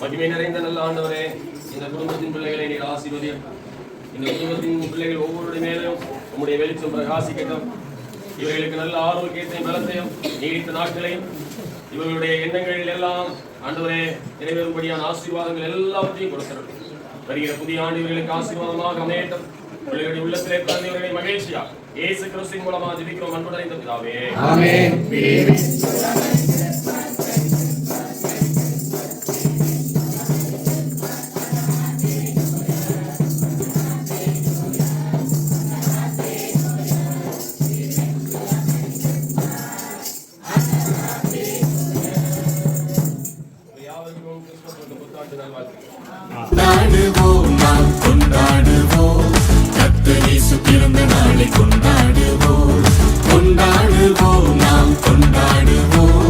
மகிமை நிறைந்த நல்ல ஆண்டவரே, இந்த குடும்பத்தின் பிள்ளைகளை நீர் ஆசீர்வதியும். இந்த குடும்பத்தின் பிள்ளைகள் ஒவ்வொருடைய மேலும் உம்முடைய வெளிச்சம் பிரகாசிக்கட்டும். இவர்களுக்கு நல்ல ஆரோக்கியத்தையும் பலத்தையும் நீடித்த நாட்களையும் இவர்களுடைய எண்ணங்களில் எல்லாம் ஆண்டவரே நிறைவேறும்படியான ஆசீர்வாதங்கள் எல்லாவற்றையும் கொடுக்கிறது. வருகிற புதிய ஆண்டு இவர்களுக்கு ஆசீர்வாதமாக அமையட்டும். பிள்ளைகளுடைய உள்ளத்திலே பிறந்தவர்களை மகிழ்ச்சியா இயேசு கிறிஸ்துவின் மூலமாக ஜெபிக்கிறோம் அன்புடன் இந்த பிதாவே. ஆமென். கொண்டாடுவோம், நாம் கொண்டாடுவோம், கர்த்தர் இயேசு பிறந்த நாளை கொண்டாடுவோம். கொண்டாடுவோம், நாம் கொண்டாடுவோம்,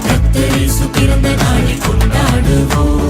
கர்த்தர் இயேசு பிறந்த நாளை கொண்டாடுவோம்.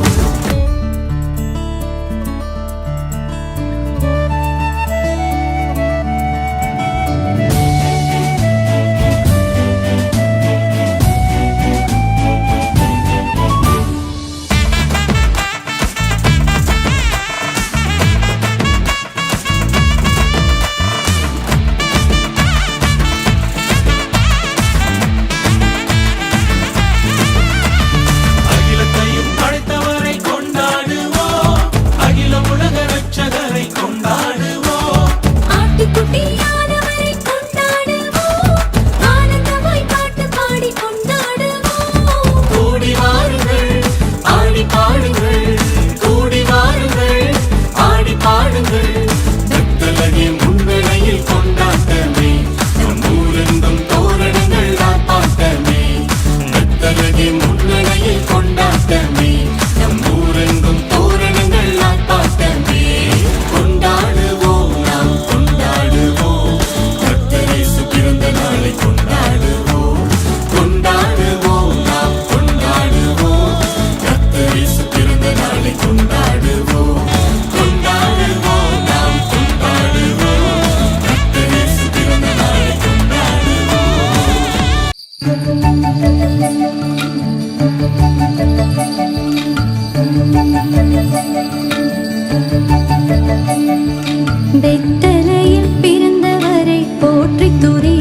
பெத்தலையில் பிறந்தவரை போற்றி துதி